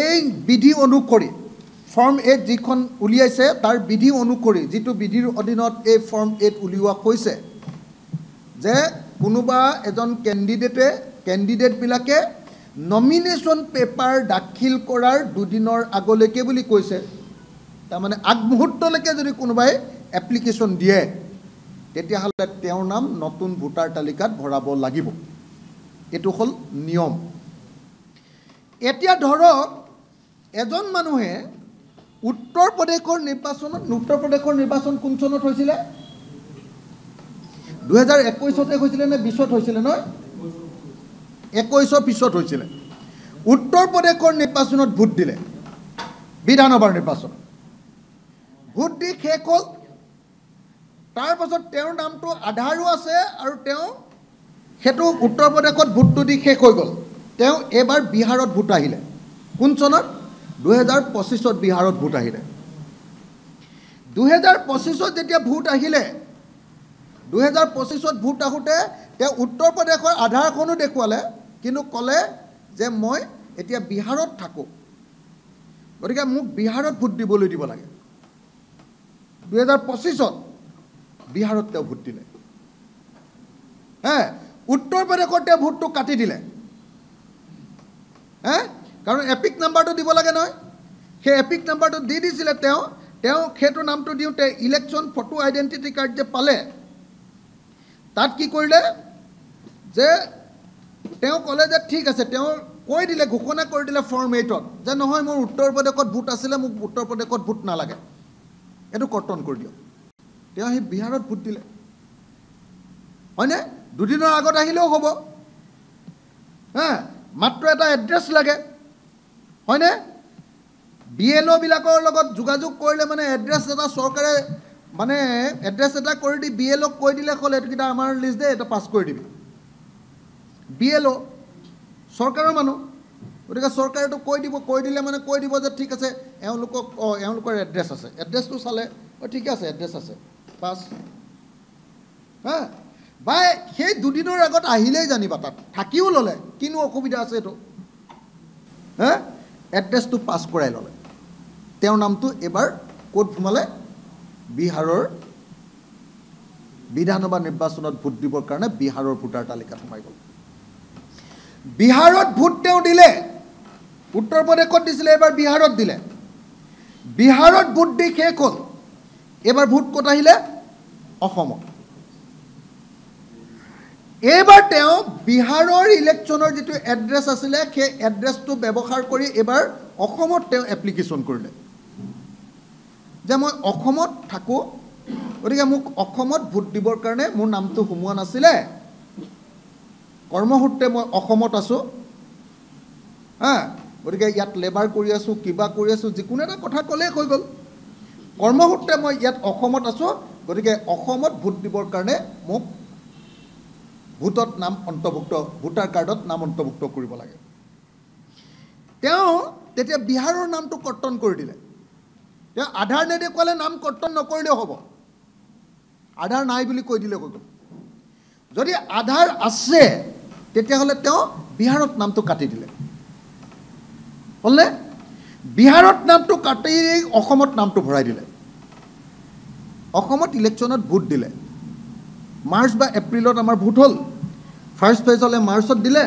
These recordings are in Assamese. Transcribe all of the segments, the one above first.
এই বিধি অনুসৰি ফৰ্ম 8 যিখন উলিয়াইছে তাৰ বিধি অনুসৰি যিটো বিধিৰ অধীনত এই ফৰ্ম 8 উলিওৱা হৈছে যে কোনোবা এজন কেণ্ডিডেটবিলাকে নমিনেশ্যন পেপাৰ দাখিল কৰাৰ দুদিনৰ আগলৈকে বুলি কৈছে তাৰমানে আগমুহূৰ্তলৈকে যদি কোনোবাই এপ্লিকেশ্যন দিয়ে তেতিয়াহ'লে তেওঁৰ নাম নতুন ভোটাৰ তালিকাত ভৰাব লাগিব এটো হল নিয়ম এতিয়া ধৰক এজন মানুহে উত্তৰ প্ৰদেশৰ নিৰ্বাচন কোন চনত হৈছিল 2021 হৈছিল নে 20 হৈছিল নহয় 21 পিছত হৈছিল উত্তৰ প্ৰদেশৰ নিৰ্বাচনত ভোট দিলে বিধানসভাৰ নিৰ্বাচন ভোট দি শেষ হ'ল তাৰ পাছত তেওঁৰ নামটো আধাৰো আছে আৰু তেওঁ হেতু উত্তৰ প্ৰদেশত ভোটটো দি শেষ হৈ গ'ল তেওঁ এবাৰ বিহাৰত ভোট আহিলে কোন চনত 2025 বিহাৰত ভোট আহিলে 2025 যেতিয়া ভোট আহিলে 2025 ভোট আহোতে তেওঁ উত্তৰ প্ৰদেশৰ আধাৰখনো দেখুৱালে কিন্তু ক'লে যে মই এতিয়া বিহাৰত থাকো গতিকে মোক বিহাৰত ভোট দিবলৈ দিব লাগে 2025 বিহাৰত তেওঁ ভোট দিলে উত্তৰ প্ৰদেশত তেওঁ ভোটটো কাটি দিলে কাৰণ এপিক নাম্বাৰটো দিব লাগে নহয় সেই এপিক নাম্বাৰটো দি দিছিলে তেওঁ সেইটো নামটো দিওঁতে ইলেকশ্যন ফটো আইডেন্টিটি কাৰ্ড যে পালে তাত কি কৰিলে যে তেওঁ ক'লে যে ঠিক আছে তেওঁ কৈ দিলে ঘোষণা কৰি দিলে ফৰ্ম 8ত যে নহয় মোৰ উত্তৰ প্ৰদেশত ভোট আছিলে মোক উত্তৰ প্ৰদেশত ভোট নালাগে এটো কৰ্তন কৰি দিয়ক তেওঁ হি বিহাৰত ভোট দিলে হয়নে দুদিনৰ আগত আহিলেও হ'ব মাত্ৰ এটা এড্ৰেছ লাগে হয়নে বিএলও বিলাকৰ লগত যোগাযোগ কৰিলে মানে এড্ৰেছ এটা চৰকাৰে মানে এড্ৰেছ এটা কৰি দি বিএলও কৈ দিলে ক'লে এটো আমাৰ লিষ্ট দে এটা পাছ কৰি দিবি বিএলও চৰকাৰৰ মানুহ গতিকে চৰকাৰেটো কৈ দিলে মানে কৈ দিব যে ঠিক আছে এওঁলোকৰ এড্ৰেছ আছে এড্ৰেছটো চালে ঠিক আছে এড্ৰেছ আছে পাছ বাই সেই দুদিনৰ আগত আহিলেই জানিবা তাত থাকিও ল'লে কিনো অসুবিধা আছে এটো এড্ৰেছটো পাছ কৰাই ল'লে তেওঁৰ নামটো এবাৰ ক'ত সোমালে বিহাৰৰ বিধানসভা নিৰ্বাচনত ভোট দিবৰ কাৰণে বিহাৰৰ ভোটাৰ তালিকাত সোমাই গ'ল বিহাৰত ভোট তেওঁ দিলে উত্তৰ প্ৰদেশত দিছিলে এবাৰ বিহাৰত দিলে বিহাৰত ভোট দি শেষ হ'ল এবাৰ ভোট ক'ত আহিলে অসমত এবাৰ তেওঁ বিহাৰৰ ইলেকশ্যনৰ যেটো এড্ৰেছ আছিলে সেই এড্ৰেছটো ব্যৱহাৰ কৰি এবাৰ অসমত তেওঁ এপ্লিকেশ্যন কৰিলে যে মই অসমত থাকো গতিকে মোক অসমত ভোট দিবৰ কাৰণে মোৰ নামটো সোমোৱা নাছিলে কৰ্মসূত্ৰে মই অসমত আছো গতিকে ইয়াত লেবাৰ কৰি আছো কিবা কৰি আছো যিকোনো এটা কথা ক'লে হৈ গ'ল কৰ্মসূত্ৰে মই ইয়াত অসমত আছো গতিকে অসমত ভোট দিবৰ কাৰণে মোক ভোটত নাম অন্তৰ্ভুক্ত ভোটাৰ কাৰ্ডত নাম অন্তৰ্ভুক্ত কৰিব লাগে তেওঁ তেতিয়া বিহাৰৰ নামটো কৰ্তন কৰি দিলে তেওঁ আধাৰ নেদেখুৱালে নাম কৰ্তন নকৰিলেও হ'ব আধাৰ নাই বুলি কৈ দিলে হৈ গ'ল যদি আধাৰ আছে তেতিয়াহ'লে তেওঁ বিহাৰত নামটো কাটি দিলে হ'লনে বিহাৰত নামটো কাটি অসমত নামটো ভৰাই দিলে অসমত ইলেকশ্যনত ভোট দিলে মাৰ্চ বা এপ্ৰিলত আমাৰ ভোট হ'ল ফাৰ্ষ্ট ফেজ হ'লে মাৰ্চত দিলে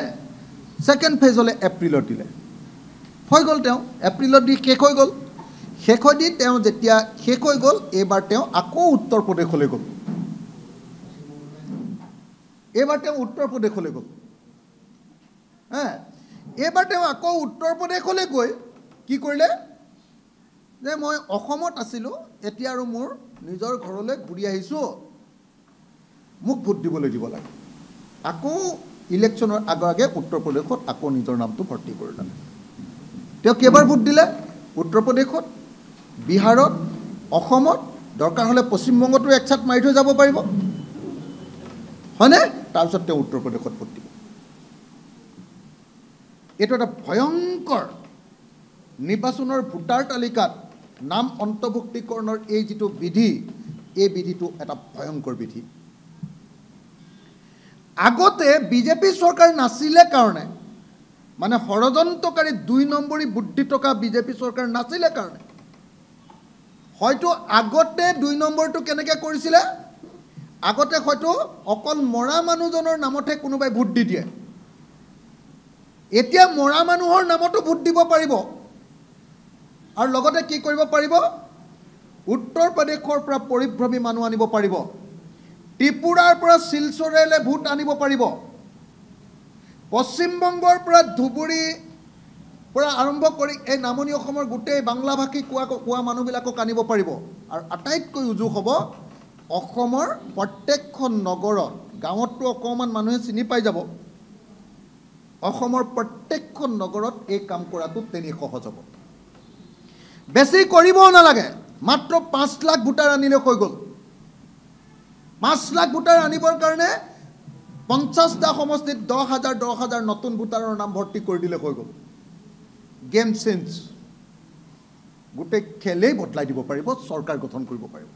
ছেকেণ্ড ফেজ হ'লে এপ্ৰিলত দিলে হৈ গ'ল তেওঁ এপ্ৰিলত দি শেষ হৈ গ'ল শেষ হৈ দি তেওঁ যেতিয়া শেষ হৈ গ'ল এইবাৰ তেওঁ আকৌ উত্তৰ প্ৰদেশলৈ গ'ল এইবাৰ তেওঁ উত্তৰ প্ৰদেশলৈ গ'ল এইবাৰ তেওঁ আকৌ উত্তৰ প্ৰদেশলৈ গৈ কি কৰিলে যে মই অসমত আছিলোঁ এতিয়া আৰু মোৰ নিজৰ ঘৰলৈ ঘূৰি আহিছোঁ মোক ভোট দিবলৈ দিব লাগে আকৌ ইলেকশ্যনৰ আগে উত্তৰ প্ৰদেশত আকৌ নিজৰ নামটো ভৰ্তি কৰিলে তেওঁ কেইবাৰ ভোট দিলে উত্তৰ প্ৰদেশত বিহাৰত অসমত দৰকাৰ হ'লে পশ্চিমবংগতো একছাট মাৰি থৈ যাব পাৰিব হয়নে তাৰপিছত তেওঁ উত্তৰ প্ৰদেশত ভোট দিব এইটো এটা ভয়ংকৰ নিৰ্বাচনৰ ভোটাৰ তালিকাত নাম অন্তৰ্ভুক্তিকৰণৰ এই যিটো বিধি এই বিধিটো এটা ভয়ংকৰ বিধি আগতে বিজেপি চৰকাৰ নাছিলে কাৰণে মানে ষড়যন্ত্ৰকাৰী 2 নম্বৰী বুদ্ধি থকা বিজেপি চৰকাৰ নাছিলে কাৰণে হয়তো আগতে 2 নম্বৰটো কেনেকৈ কৰিছিলে আগতে হয়তো অকল মৰা মানুহজনৰ নামতহে কোনোবাই ভোট দি দিয়ে এতিয়া মৰা মানুহৰ নামতো ভোট দিব পাৰিব আৰু লগতে কি কৰিব পাৰিব উত্তৰ প্ৰদেশৰ পৰা পৰিভ্ৰমী মানুহ আনিব পাৰিব ত্ৰিপুৰাৰ পৰা শিলচৰেলে ভোট আনিব পাৰিব পশ্চিম বংগৰ পৰা ধুবুৰী পৰা আৰম্ভ কৰি এই নামনি অসমৰ গোটেই বাংলা ভাষী কোৱা মানুহবিলাকক আনিব পাৰিব আৰু আটাইতকৈ উজু হ'ব অসমৰ প্ৰত্যেকখন নগৰত গাঁৱতটো অকণমান মানুহে চিনি পাই যাব অসমৰ প্ৰত্যেকখন নগৰত এই কাম কৰাটো তেনেই সহজ হ'ব বেছি কৰিবও নালাগে মাত্ৰ 5 লাখ ভোটাৰ আনিলে হৈ গ'ল 5 লাখ ভোটাৰ আনিবৰ কাৰণে 50টা সমষ্টিত 10,000 নতুন ভোটাৰৰ নাম ভৰ্তি কৰি দিলে হৈ গ'ল গেম চেঞ্জ গোটেই খেলেই বদলাই দিব পাৰিব চৰকাৰ গঠন কৰিব পাৰিব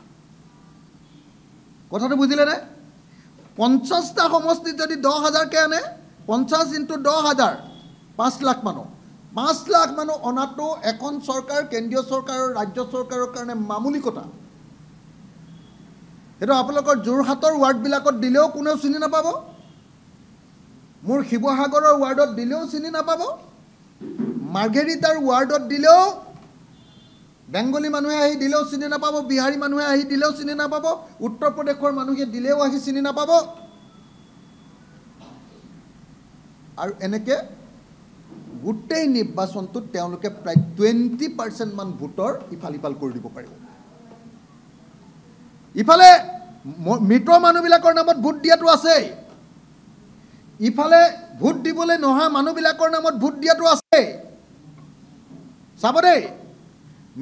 কথাটো বুজিলে নে 50টা সমষ্টিত যদি 10,000কে আনে 50 × 10,000 5 লাখ মানুহ 5 লাখ মানুহ অনাটো এখন চৰকাৰ কেন্দ্ৰীয় চৰকাৰ আৰু ৰাজ্য চৰকাৰৰ কাৰণে মামুলি কথা সেইটো আপোনালোকৰ যোৰহাটৰ ৱাৰ্ডবিলাকত দিলেও কোনেও চিনি নাপাব মোৰ শিৱসাগৰৰ ৱাৰ্ডত দিলেও চিনি নাপাব মাৰ্ঘেৰিটাৰ ৱাৰ্ডত দিলেও বেংগলী মানুহে আহি দিলেও চিনি নাপাব বিহাৰী মানুহে আহি দিলেও চিনি নাপাব উত্তৰ প্ৰদেশৰ মানুহে দিলেও আহি চিনি নাপাব আৰু এনেকৈ গোটেই নিৰ্বাচনটোত তেওঁলোকে প্ৰায় 20% মান ভোটৰ ইফাল সিফাল কৰি দিব পাৰিব ইফালে মৃত মানুহবিলাকৰ নামত ভোট দিয়াটো আছেই ইফালে ভোট দিবলৈ নহা মানুহবিলাকৰ নামত ভোট দিয়াটো আছে চাব দেই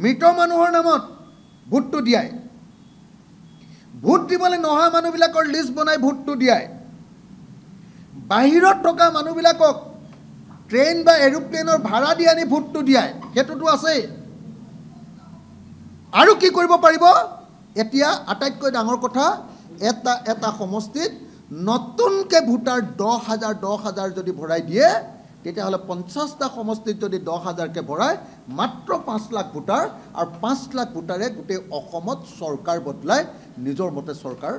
মৃত মানুহৰ নামত ভোটটো দিয়ায় ভোট দিবলৈ নহা মানুহবিলাকৰ লিষ্ট বনাই ভোটটো দিয়ায় বাহিৰত থকা মানুহবিলাকক ট্ৰেইন বা এৰোপ্লেনৰ ভাড়া দি আনি ভোটটো দিয়ায় সেইটোতো আছেই আৰু কি কৰিব পাৰিব এতিয়া আটাইতকৈ ডাঙৰ কথা এটা সমষ্টিত নতুনকৈ ভোটাৰ 10,000 যদি ভৰাই দিয়ে তেতিয়াহ'লে 50টা সমষ্টিত যদি 10,000কে ভৰাই মাত্ৰ 5 লাখ ভোটাৰ আৰু 5 লাখ ভোটাৰে গোটেই অসমত চৰকাৰ বদলাই নিজৰ মতে চৰকাৰ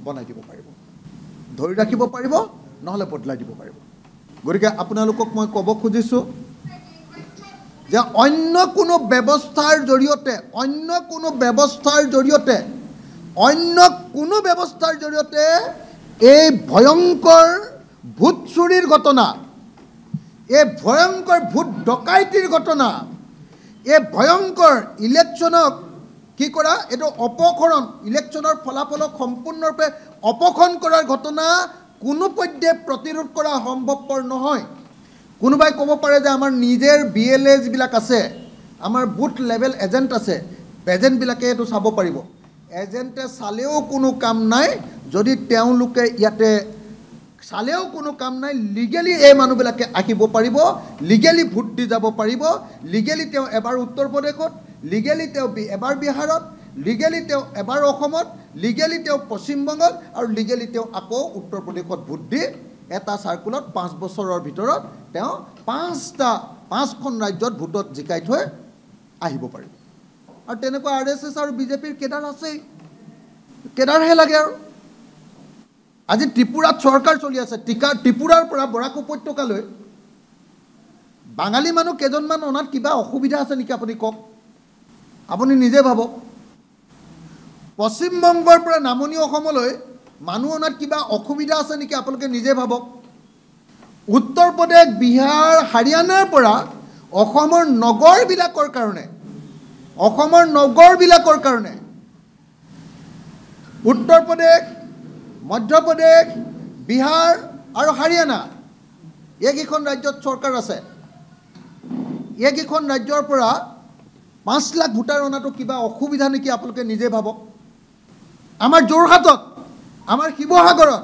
বনাই দিব পাৰিব ধৰি ৰাখিব পাৰিব নহ'লে বদলাই দিব পাৰিব গতিকে আপোনালোকক মই ক'ব খুজিছোঁ যে অন্য কোনো ব্যৱস্থাৰ জৰিয়তে এই ভয়ংকৰ ভোট চুৰিৰ ঘটনা এই ভয়ংকৰ ভোট ডকাইতিৰ ঘটনা এই ভয়ংকৰ ইলেকশ্যনক কি কৰা এইটো অপহৰণ ইলেকশ্যনৰ ফলাফলক সম্পূৰ্ণৰূপে অপহৰণ কৰাৰ ঘটনা কোনোপধ্যে প্ৰতিৰোধ কৰা সম্ভৱপৰ নহয় কোনোবাই ক'ব পাৰে যে আমাৰ নিজৰ BLA যিবিলাক আছে আমাৰ বুথ লেভেল এজেণ্ট আছে এজেণ্টবিলাকে এইটো চাব পাৰিব এজেণ্টে চালেও কোনো কাম নাই যদি তেওঁলোকে ইয়াতে চালেও কোনো কাম নাই লিগেলি এই মানুহবিলাকে আহিব পাৰিব লিগেলি ভোট দি যাব পাৰিব লিগেলি তেওঁ এবাৰ উত্তৰ প্ৰদেশত লিগেলি তেওঁ এবাৰ বিহাৰত লিগেলি তেওঁ এবাৰ অসমত লিগেলি তেওঁ পশ্চিম বংগত আৰু লিগেলি তেওঁ আকৌ উত্তৰ প্ৰদেশত ভোট দি এটা চাৰ্কুলত 5 বছৰৰ ভিতৰত তেওঁ 5খন ৰাজ্যত ভোটত জিকাই থৈ আহিব পাৰিব আৰু তেনেকুৱা RSS আৰু বিজেপিৰ কেডাৰ আছেই কেডাৰহে লাগে আৰু আজি ত্ৰিপুৰাত চৰকাৰ চলি আছে ত্ৰিপুৰাৰ পৰা বৰাক উপত্যকালৈ বাঙালী মানুহ কেইজনমান অনাত কিবা অসুবিধা আছে নেকি আপুনি কওক আপুনি নিজে ভাবক পশ্চিম বংগৰ পৰা নামনি অসমলৈ মানুহ অনাত কিবা অসুবিধা আছে নেকি আপোনালোকে নিজে ভাবক উত্তৰ প্ৰদেশ বিহাৰ হাৰিয়ানাৰ পৰা অসমৰ নগৰবিলাকৰ কাৰণে উত্তৰ প্ৰদেশ মধ্যপ্ৰদেশ বিহাৰ আৰু হাৰিয়ানা এইকেইখন ৰাজ্যত চৰকাৰ আছে এইকেইখন ৰাজ্যৰ পৰা 5 লাখ ভোটাৰ অনাটো কিবা অসুবিধা নেকি আপোনালোকে নিজে ভাবক আমাৰ যোৰহাটত আমাৰ শিৱসাগৰত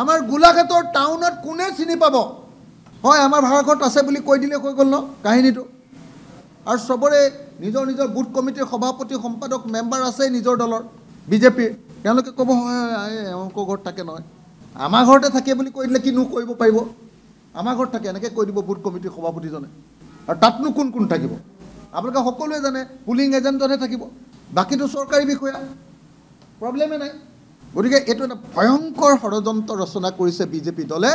আমাৰ গোলাঘাটৰ টাউনত কোনে চিনি পাব হয় আমাৰ ভাড়াঘৰত আছে বুলি কৈ দিলে হৈ গ'ল ন কাহিনীটো আৰু সবৰে নিজৰ নিজৰ বুথ কমিটিৰ সভাপতি সম্পাদক মেম্বাৰ আছে নিজৰ দলৰ বিজেপিৰ তেওঁলোকে ক'ব হয় এওঁলোকৰ ঘৰত থাকে নহয় আমাৰ ঘৰতে থাকে বুলি কৈ দিলে কিনো কৰিব পাৰিব আমাৰ ঘৰত থাকে এনেকৈ কৈ দিব বুথ কমিটিৰ সভাপতিজনে। আৰু তাতনো কোন কোন থাকিব আপোনালোকে সকলোৱে জানে, পুলিং এজেণ্টতহে থাকিব, বাকীটো চৰকাৰী বিষয়া, প্ৰব্লেমে নাই। গতিকে এইটো এটা ভয়ংকৰ ষড়যন্ত্ৰ ৰচনা কৰিছে বিজেপি দলে।